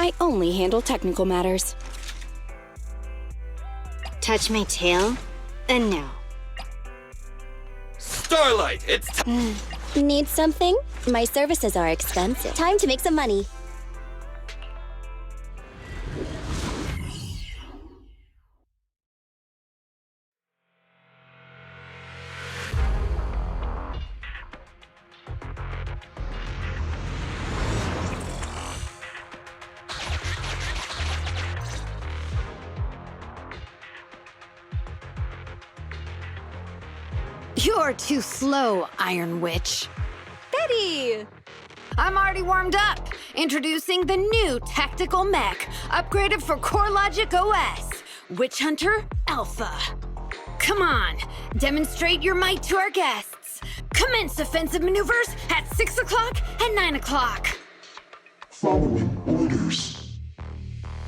I only handle technical matters. Touch my tail? No. Starlight, it's Need something? My services are expensive. Time to make some money. You're too slow, Iron Witch. Betty! I'm already warmed up. Introducing the new tactical mech, upgraded for CoreLogic OS, Witch Hunter Alpha. Come on, demonstrate your might to our guests. Commence offensive maneuvers at 6 o'clock and 9 o'clock. Following orders.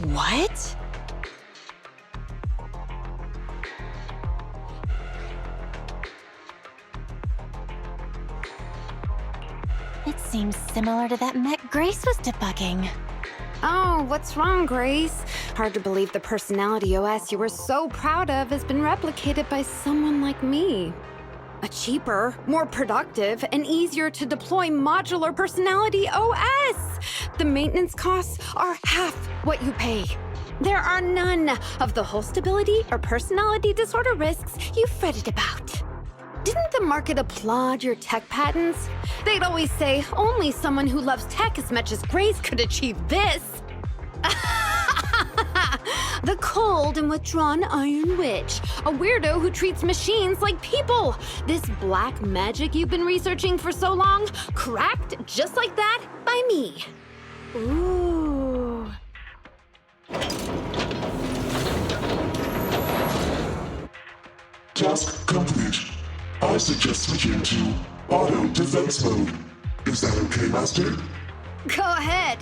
What? It seems similar to that mech Grace was debugging. Oh, what's wrong, Grace? Hard to believe the personality OS you were so proud of has been replicated by someone like me. A cheaper, more productive, and easier to deploy modular personality OS! The maintenance costs are half what you pay. There are none of the whole stability or personality disorder risks you fretted about. Didn't the market applaud your tech patents? They'd always say only someone who loves tech as much as Grace could achieve this. The cold and withdrawn Iron Witch, a weirdo who treats machines like people. This black magic you've been researching for so long, cracked just like that by me. Ooh. Task complete. I suggest switching to auto defense mode. Is that okay, Master? Go ahead.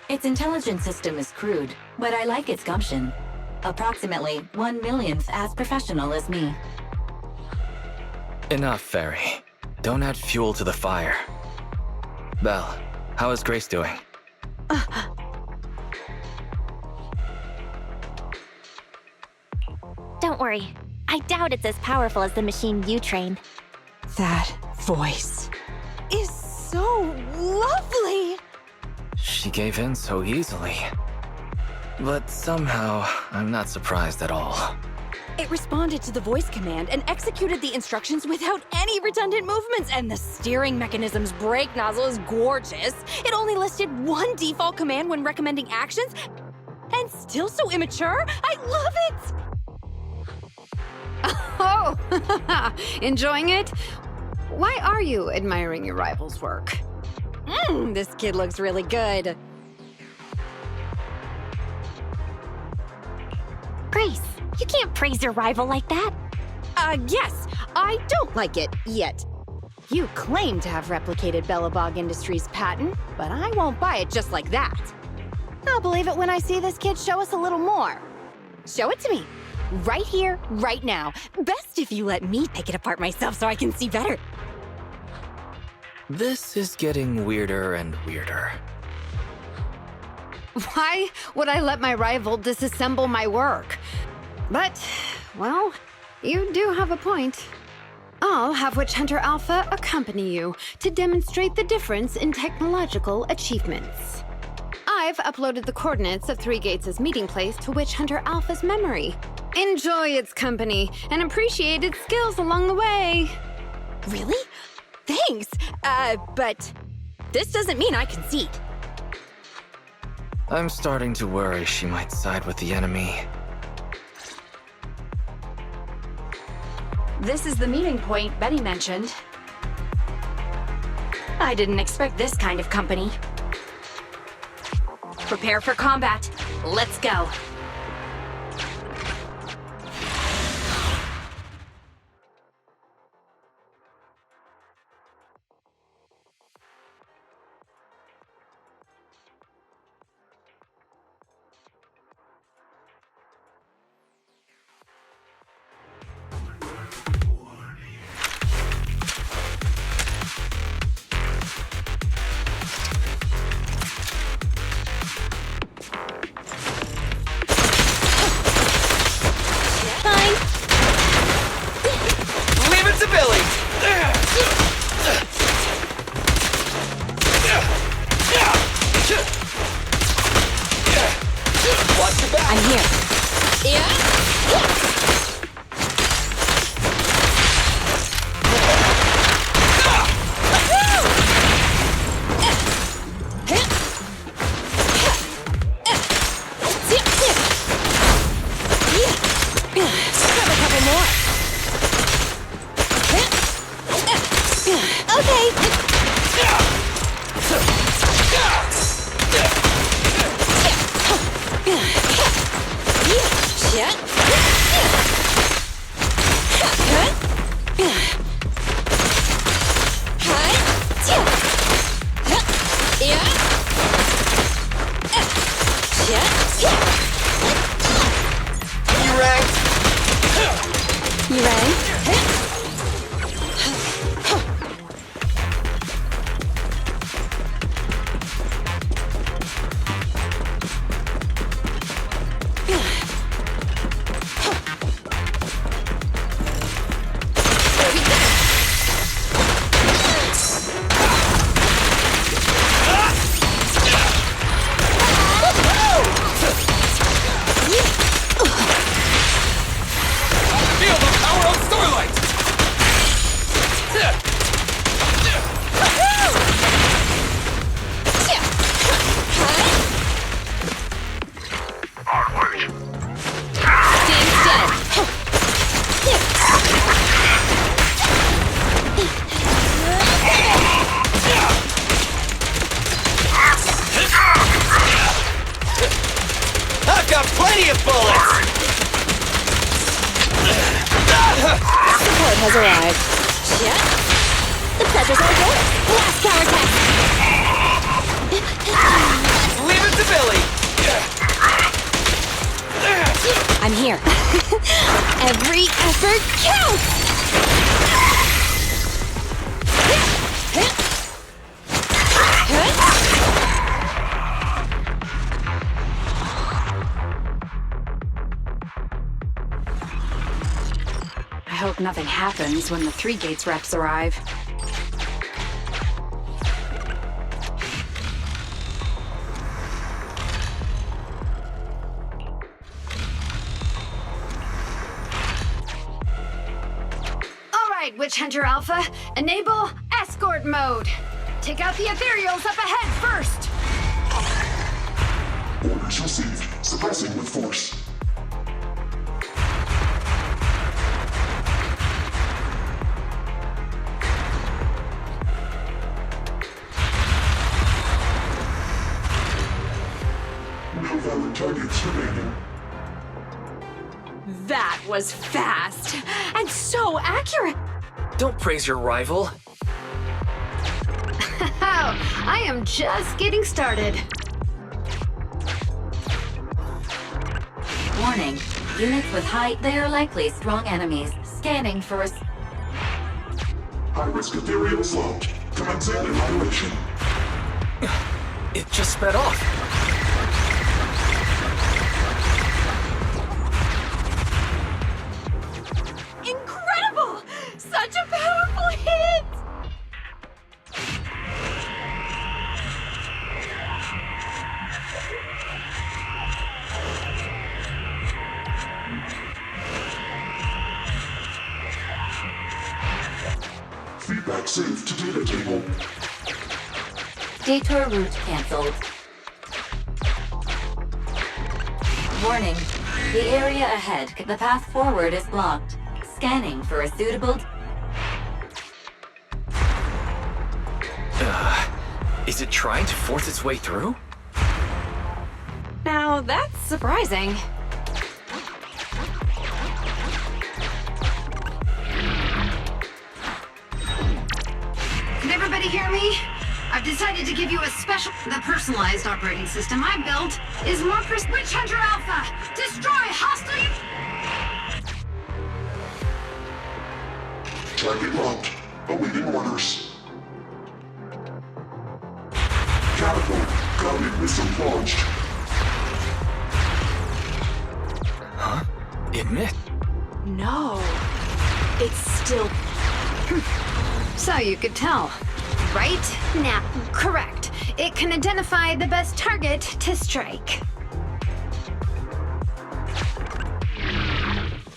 Its intelligence system is crude, but I like its gumption. Approximately 1/1,000th as professional as me. enough, Fairy. Don't add fuel to the fire. Belle, how is Grace doing? Don't worry. I doubt it's as powerful as the machine you trained. That voice is so lovely! She gave in so easily. But somehow, I'm not surprised at all. It responded to the voice command and executed the instructions without any redundant movements, and the steering mechanism's brake nozzle is gorgeous. It only listed one default command when recommending actions, and still so immature. I love it! Oh, enjoying it? Why are you admiring your rival's work? This kid looks really good. Grace, you can't praise your rival like that. Yes, I don't like it yet. You claim to have replicated Bellabog Industries' patent, but I won't buy it just like that. I'll believe it when I see this kid show us a little more. Show it to me. Right here, right now. Best if you let me pick it apart myself so I can see better. This is getting weirder and weirder. Why would I let my rival disassemble my work? But, well, you do have a point. I'll have Witch Hunter Alpha accompany you to demonstrate the difference in technological achievements. I've uploaded the coordinates of Three Gates' meeting place to Witch Hunter Alpha's memory. Enjoy its company and appreciate its skills along the way. Really? Thanks. But this doesn't mean I concede. I'm starting to worry she might side with the enemy. This is the meeting point Betty mentioned. I didn't expect this kind of company. Prepare for combat. Let's go. You ready? Feel the power of Starlight! I've got plenty of bullets! Support has arrived. Yeah. The pleasures are yours. Blast power test. Leave it to Billy! I'm here. Every effort counts. I hope nothing happens when the 3 Gates reps arrive. All right, Witch Hunter Alpha, enable escort mode. Take out the ethereals up ahead first. Orders received. Suppressing with force. No valid targets remaining. That was fast and so accurate. Don't praise your rival. I am just getting started. Warning. Units with high, they are likely strong enemies. Scanning for a... High-risk ethereals locked. Commencing annihilation. It just sped off. Incredible! Such a powerful hit! Feedback saved to data table. Detour route cancelled. Warning. The area ahead, the path forward is blocked. Scanning for a suitable... Is it trying to force its way through? Now that's surprising. Can everybody hear me? I've decided to give you a special... The personalized operating system I built is more Witch Hunter Alpha! Destroy hostile... Target locked. Awaiting orders. Catapult. Guided missile launched. Huh? It missed. No. It's still... So you could tell, right? Now, correct. It can identify the best target to strike.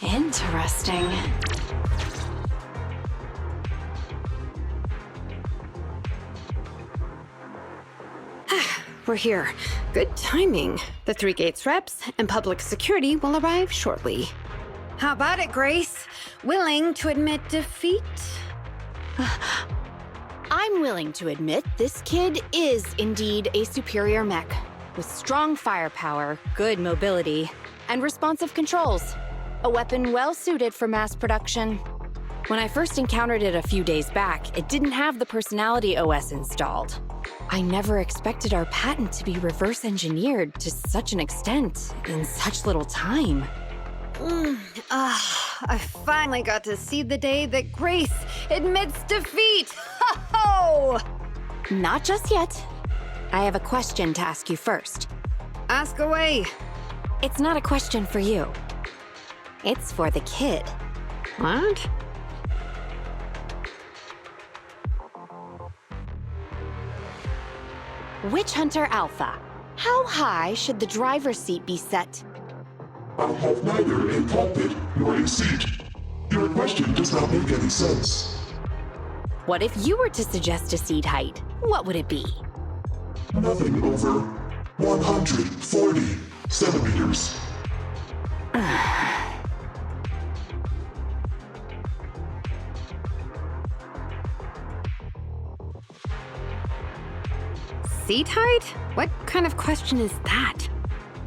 Interesting. We're here. Good timing. The 3 Gates reps and public security will arrive shortly. How about it, Grace? Willing to admit defeat? I'm willing to admit this kid is indeed a superior mech, with strong firepower, good mobility, and responsive controls. A weapon well suited for mass production. When I first encountered it a few days back, it didn't have the personality OS installed. I never expected our patent to be reverse engineered to such an extent in such little time. I finally got to see the day that Grace admits defeat! Ho-ho! Not just yet. I have a question to ask you first. Ask away. It's not a question for you. It's for the kid. What? Witch Hunter Alpha, how high should the driver's seat be set? I have neither a cockpit nor a seat. Your question does not make any sense. What if you were to suggest a seat height? What would it be? Nothing over 140 centimeters. Seat height? What kind of question is that?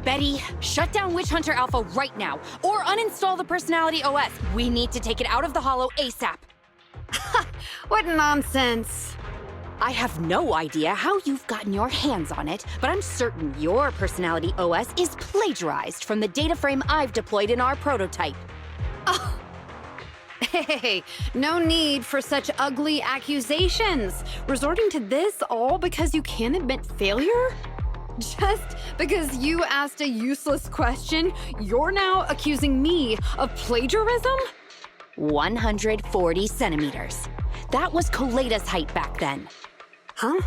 Betty, shut down Witch Hunter Alpha right now, or uninstall the Personality OS. We need to take it out of the Holo ASAP. What nonsense! I have no idea how you've gotten your hands on it, but I'm certain your Personality OS is plagiarized from the data frame I've deployed in our prototype. Hey, no need for such ugly accusations. Resorting to this all because you can't admit failure? Just because you asked a useless question, you're now accusing me of plagiarism? 140 centimeters. That was Koleda's height back then. Huh?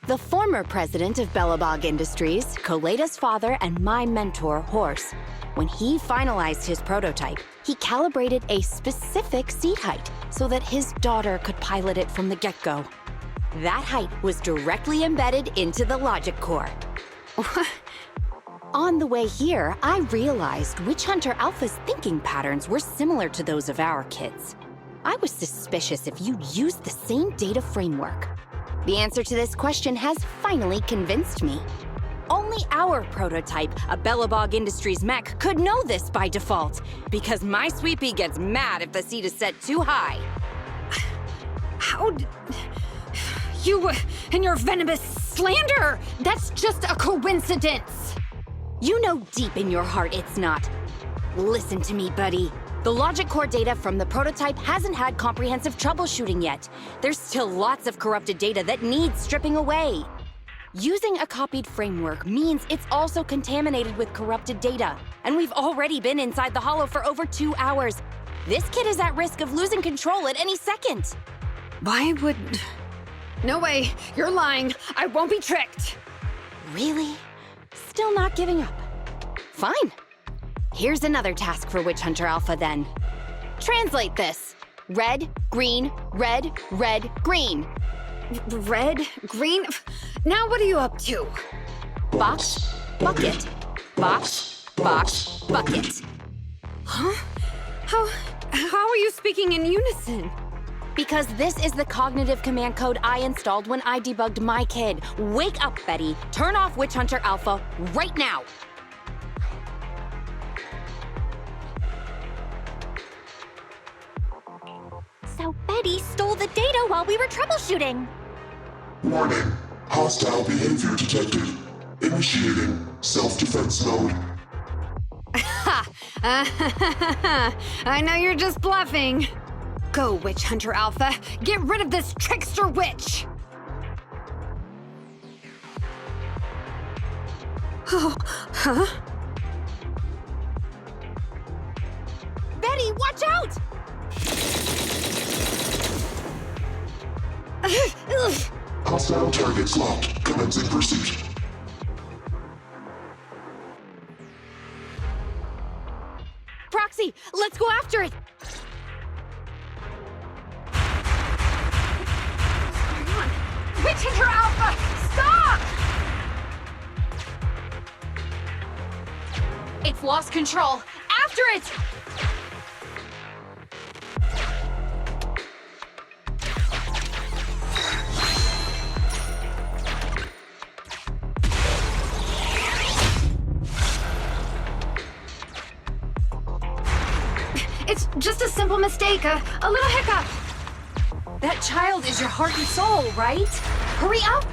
The former president of Belobog Industries, Koleda's father, and my mentor, Horse. When he finalized his prototype, he calibrated a specific seat height so that his daughter could pilot it from the get-go. That height was directly embedded into the logic core. On the way here, I realized Witch Hunter Alpha's thinking patterns were similar to those of our kids. I was suspicious if you used the same data framework. The answer to this question has finally convinced me. Only our prototype, a Belobog Industries mech, could know this by default, because my sweepy gets mad if the seat is set too high. You and your venomous slander! That's just a coincidence! You know deep in your heart it's not. Listen to me, buddy. The logic core data from the prototype hasn't had comprehensive troubleshooting yet. There's still lots of corrupted data that needs stripping away. Using a copied framework means it's also contaminated with corrupted data, and we've already been inside the Holo for over 2 hours. This kid is at risk of losing control at any second. Why would... No way, you're lying. I won't be tricked. Really? Still not giving up? Fine. Here's another task for Witch Hunter Alpha then. Translate this. Red, green, red, red, green. Red? Green? Now what are you up to? Box, bucket. Box, box, bucket. Huh? How are you speaking in unison? Because this is the cognitive command code I installed when I debugged my kid. Wake up, Betty. Turn off Witch Hunter Alpha right now. So Betty stole the data while we were troubleshooting. Warning. Hostile behavior detected. Initiating self-defense mode. I know you're just bluffing. Go, Witch Hunter Alpha. Get rid of this trickster witch! Oh, huh? Betty, watch out! Hostile targets locked. Commencing pursuit. Proxy, let's go after it! Witch Hunter Alpha, stop! It's lost control. After it! simple mistake, a little hiccup. That child is your heart and soul, right? Hurry up!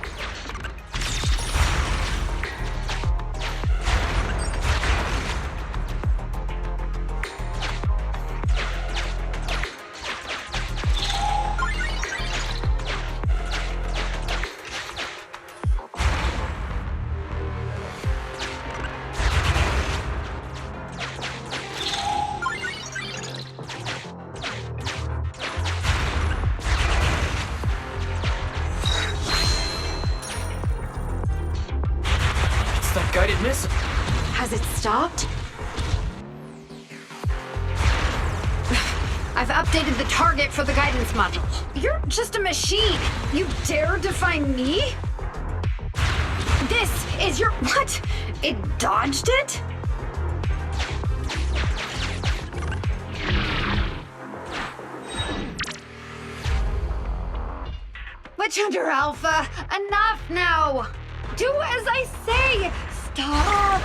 Guided missile. Has it stopped? I've updated the target for the guidance module. You're just a machine. You dare defy me? This is your... What? It dodged it? Witch Hunter Alpha, enough now! Do as I say! Stop!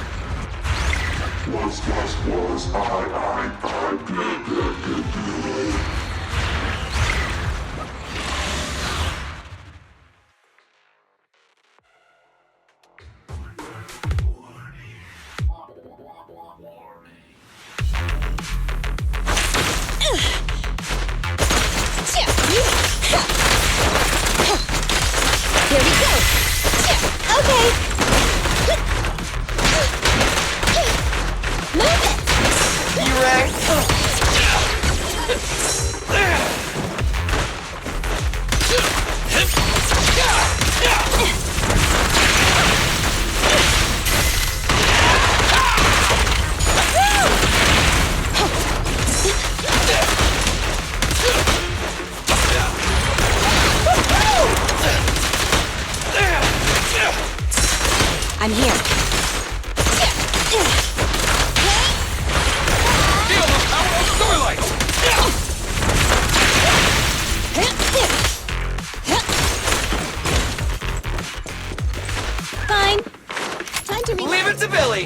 Was, good. Here we go! Okay! Move it! I'm here. Feel the power of Starlight! Fine. Time to Leave it to Billy!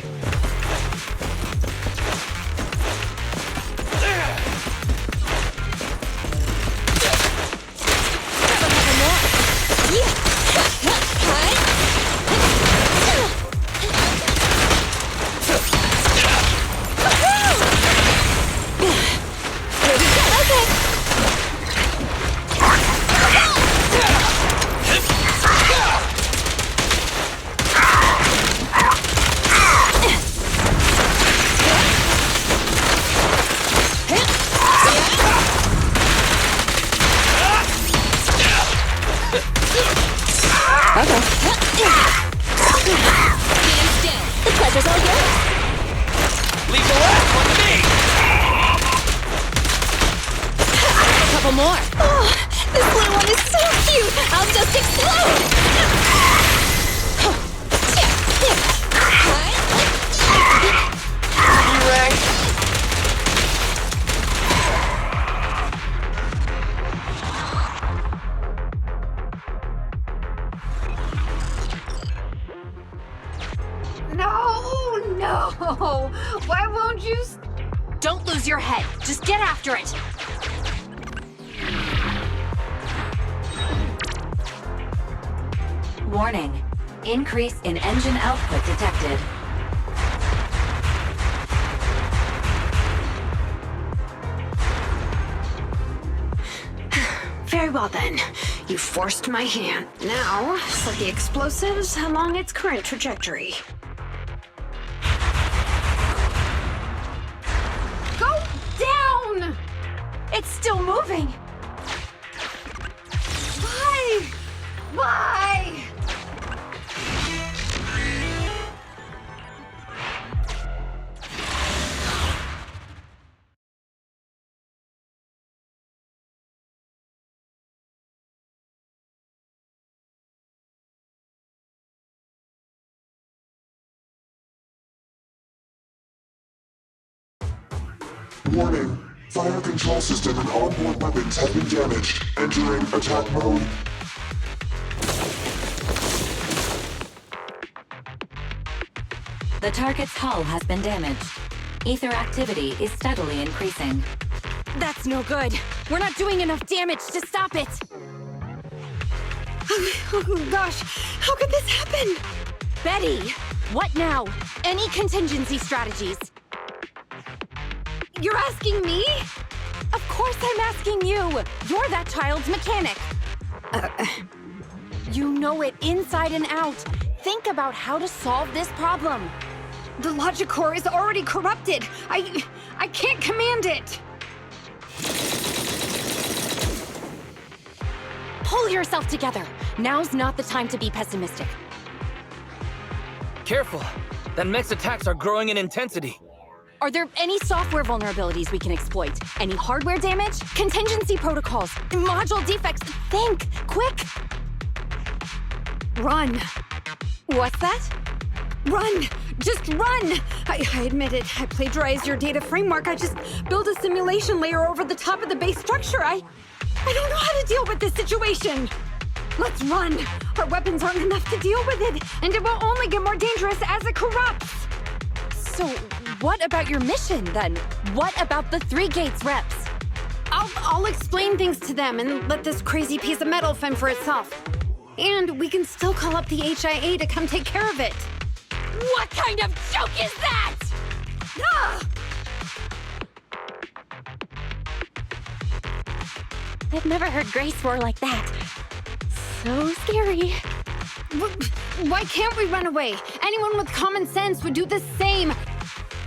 The pleasure's all yours. Leave the last one to me! A couple more. Oh, this little one is so cute. I'll just explode. No! Why won't you... Don't lose your head. Just get after it. Warning. Increase in engine output detected. Very well then. You forced my hand. Now, set the explosives along its current trajectory. Go down! It's still moving. Why? Why? Warning. Fire control system and onboard weapons have been damaged. Entering attack mode. The target's hull has been damaged. Ether activity is steadily increasing. That's no good. We're not doing enough damage to stop it. Oh gosh, how could this happen? Betty, what now? Any contingency strategies? You're asking me? Of course I'm asking you. You're that child's mechanic. You know it inside and out. Think about how to solve this problem. The logic core is already corrupted. I can't command it. Pull yourself together. Now's not the time to be pessimistic. Careful. That mech's attacks are growing in intensity. Are there any software vulnerabilities we can exploit? Any hardware damage? Contingency protocols? Module defects? Think! Quick! Run. What's that? Run! Just run! I admit it. I plagiarized your data framework. I just built a simulation layer over the top of the base structure. I don't know how to deal with this situation. Let's run. Our weapons aren't enough to deal with it, and it will only get more dangerous as it corrupts. So, what about your mission, then? What about the 3 gates reps? I'll explain things to them and let this crazy piece of metal fend for itself. And we can still call up the HIA to come take care of it. What kind of joke is that? Ah! I've never heard Grace roar like that. So scary. Why can't we run away? Anyone with common sense would do the same.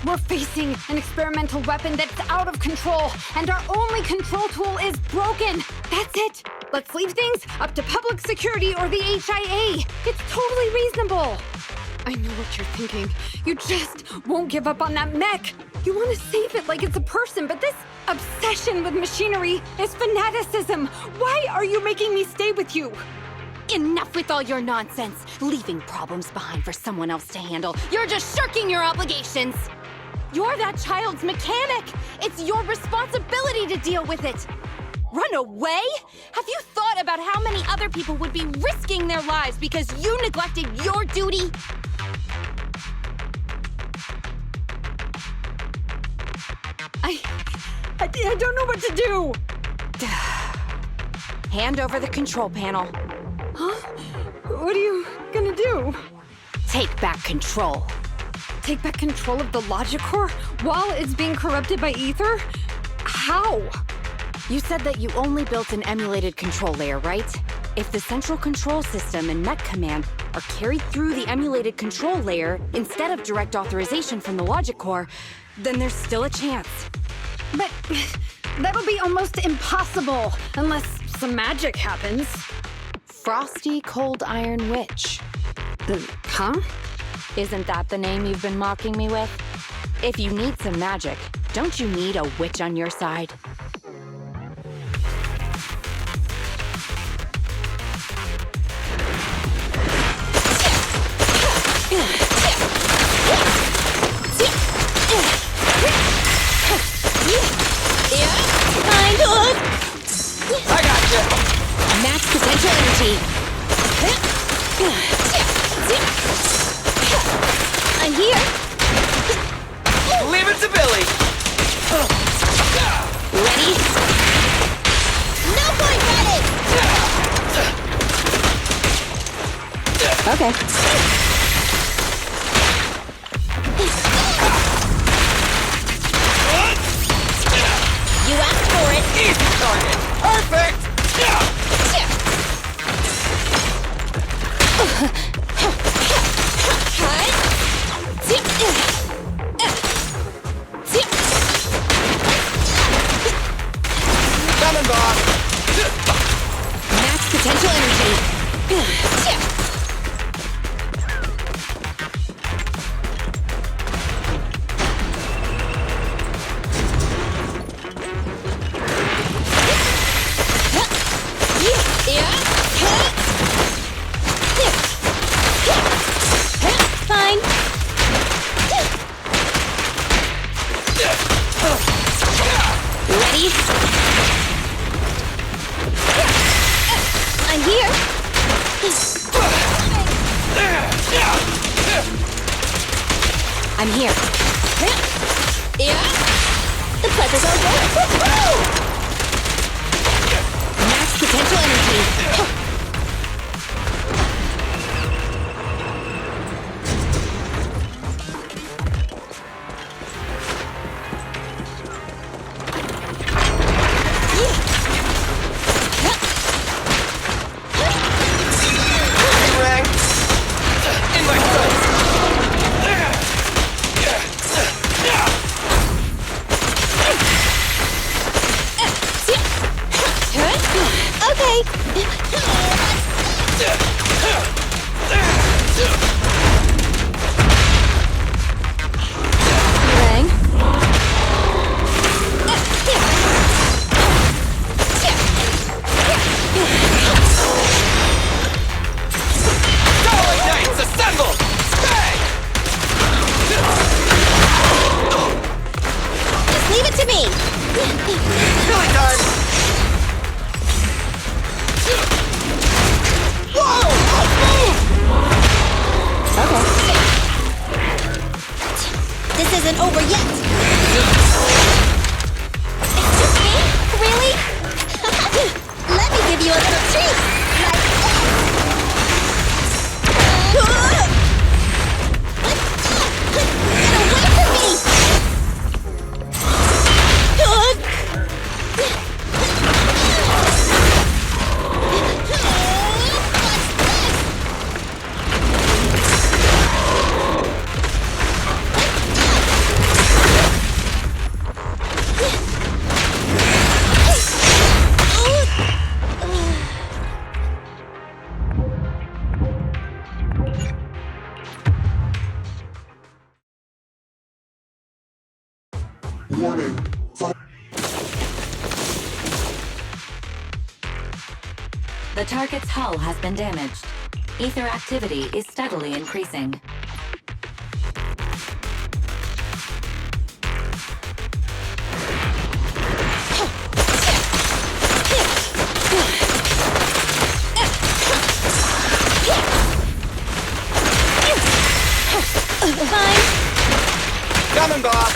We're facing an experimental weapon that's out of control, and our only control tool is broken. That's it. Let's leave things up to public security or the HIA. It's totally reasonable. I know what you're thinking. You just won't give up on that mech. You want to save it like it's a person, but this obsession with machinery is fanaticism. Why are you making me stay with you? Enough with all your nonsense. Leaving problems behind for someone else to handle. You're just shirking your obligations. You're that child's mechanic. It's your responsibility to deal with it. Run away? Have you thought about how many other people would be risking their lives because you neglected your duty? I don't know what to do. Hand over the control panel. Huh? What are you gonna do? Take back control. Take back control of the logic core while it's being corrupted by ether? How? You said that you only built an emulated control layer, right? If the central control system and mech command are carried through the emulated control layer instead of direct authorization from the logic core, then there's still a chance. But that'll be almost impossible unless some magic happens. Frosty Cold Iron Witch. Huh? Isn't that the name you've been mocking me with? If you need some magic, don't you need a witch on your side? I gotcha! Max potential energy. I'm here. Leave it to Billy! Ready? No point ready! Okay. You asked for it. Easy target! Perfect! Coming, boss! Max potential energy. Fine. Ready? I'm here. I'm here. The pleasure's all yours. Max potential energy. Isn't over yet. Excuse me? Really? Let me give you a little treat. Like Get away from me! Warning. The target's hull has been damaged. Ether activity is steadily increasing. Fine. Coming, Bob!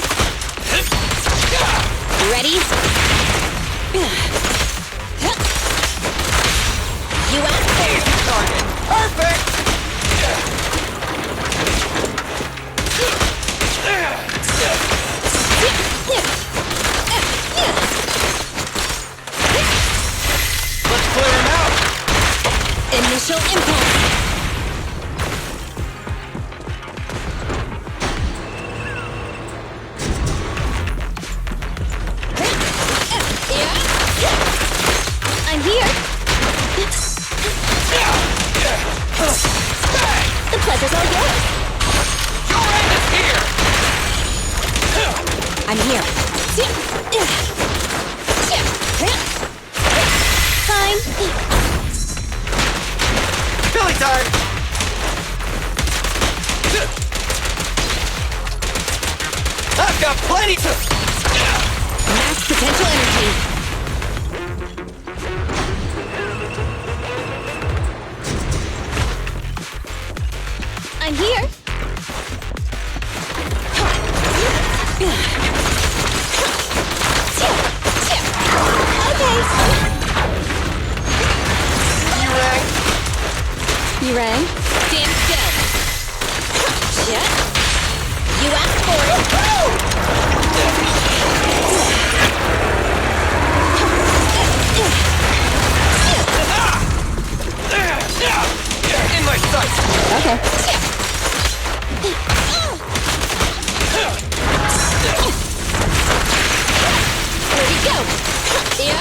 Ready? You asked for it. Target! Perfect! Let's clear him out! Initial impulse. I'm here. The pleasure's all yours. Your end is here! I'm here. Fine. Billy time! I've got plenty to... Max potential energy. I'm here. Okay. You rang? Stand still. You asked for it. In my sight! Okay. Where'd he go? Feel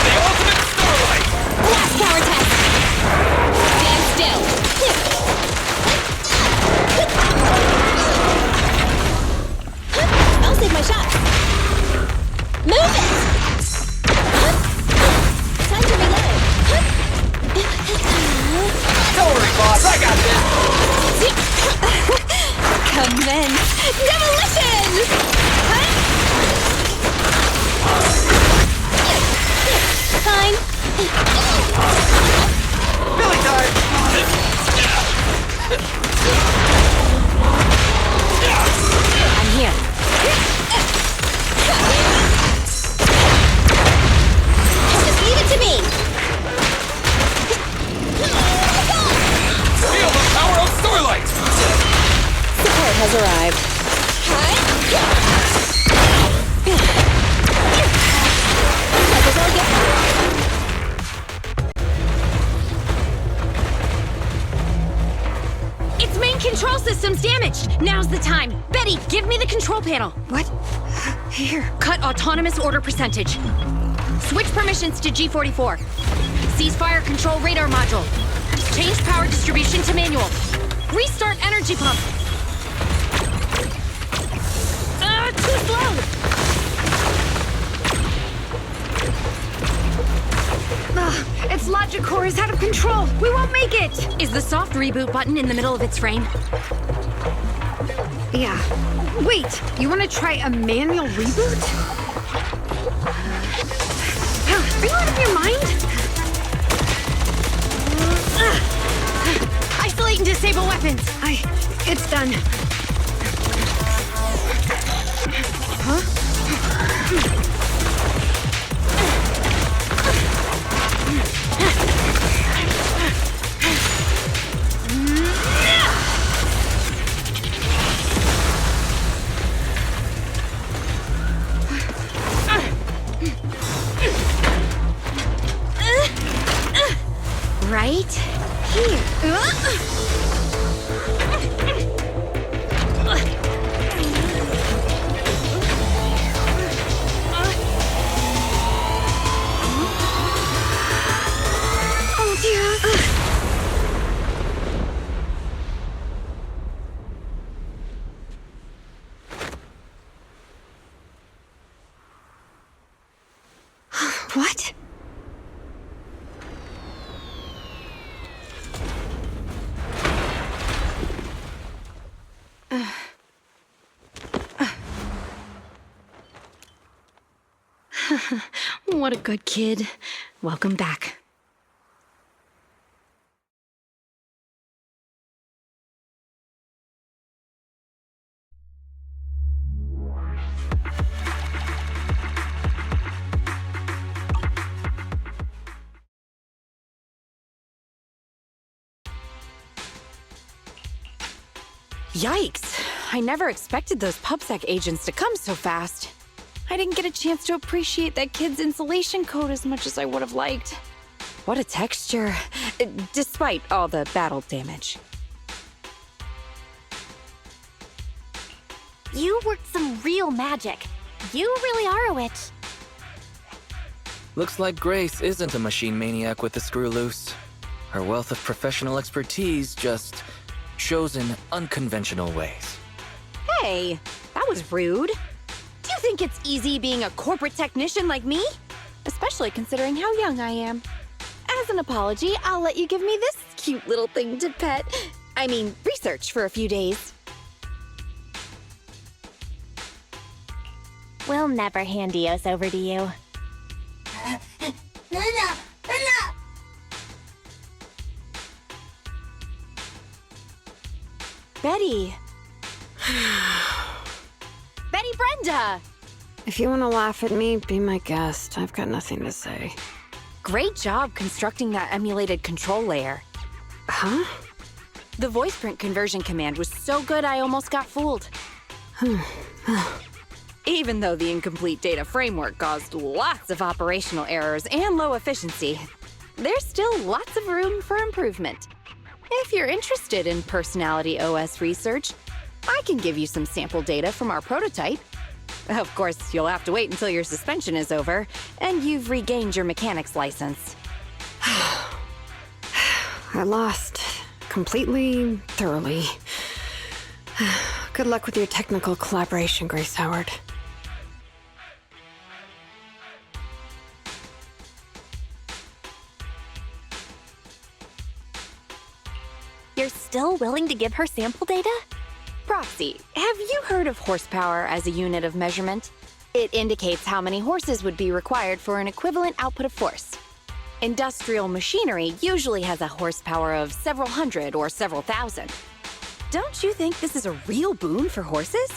the ultimate starlight! Last power test. Stand still. I'll save my shot. Move it! Time to reload. Don't worry, boss, I got this! Commence demolition! Fine. Billy time! system's damaged! Now's the time! Betty, give me the control panel! What? Here. Cut autonomous order percentage. Switch permissions to G44. Ceasefire control radar module. Change power distribution to manual. Restart energy pump. Too slow! Its logic core is out of control. We won't make it. Is the soft reboot button in the middle of its frame? Yeah. Wait, you want to try a manual reboot? Are you out of your mind? Isolate and disable weapons. It's done. Right here. Oh dear. What? What a good kid. Welcome back. Yikes! I never expected those PubSec agents to come so fast. I didn't get a chance to appreciate that kid's insulation coat as much as I would have liked. What a texture, despite all the battle damage. You worked some real magic. You really are a witch. Looks like Grace isn't a machine maniac with the screw loose. Her wealth of professional expertise just shows in unconventional ways. Hey, that was rude. Do you think it's easy being a corporate technician like me? Especially considering how young I am. As an apology, I'll let you give me this cute little thing to pet. I mean, research for a few days. We'll never hand Eos over to you. Betty. Betty Brenda! If you want to laugh at me, be my guest. I've got nothing to say. Great job constructing that emulated control layer. Huh? The voice print conversion command was so good I almost got fooled. Even though the incomplete data framework caused lots of operational errors and low efficiency, there's still lots of room for improvement. If you're interested in Personality OS research, I can give you some sample data from our prototype. Of course, you'll have to wait until your suspension is over and you've regained your mechanics license. I lost. Completely, thoroughly. Good luck with your technical collaboration, Grace Howard. You're still willing to give her sample data? Proxy, have you heard of horsepower as a unit of measurement? It indicates how many horses would be required for an equivalent output of force. Industrial machinery usually has a horsepower of several hundred or several thousand. Don't you think this is a real boon for horses?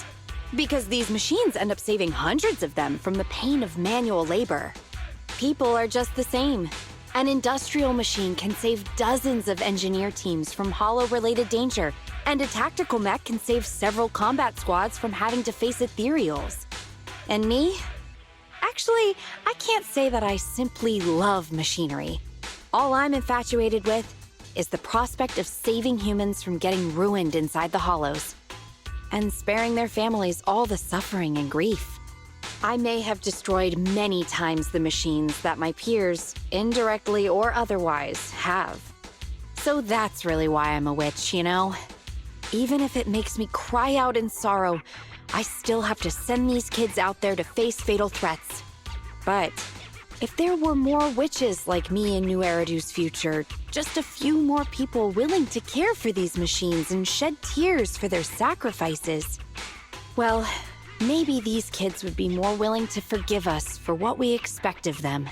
Because these machines end up saving hundreds of them from the pain of manual labor. People are just the same. An industrial machine can save dozens of engineer teams from hollow-related danger, and a tactical mech can save several combat squads from having to face ethereals. And me? Actually, I can't say that I simply love machinery. All I'm infatuated with is the prospect of saving humans from getting ruined inside the hollows and sparing their families all the suffering and grief. I may have destroyed many times the machines that my peers, indirectly or otherwise, have. So that's really why I'm a witch, you know? Even if it makes me cry out in sorrow, I still have to send these kids out there to face fatal threats. But if there were more witches like me in New Eridu's future, just a few more people willing to care for these machines and shed tears for their sacrifices, well, maybe these kids would be more willing to forgive us for what we expect of them.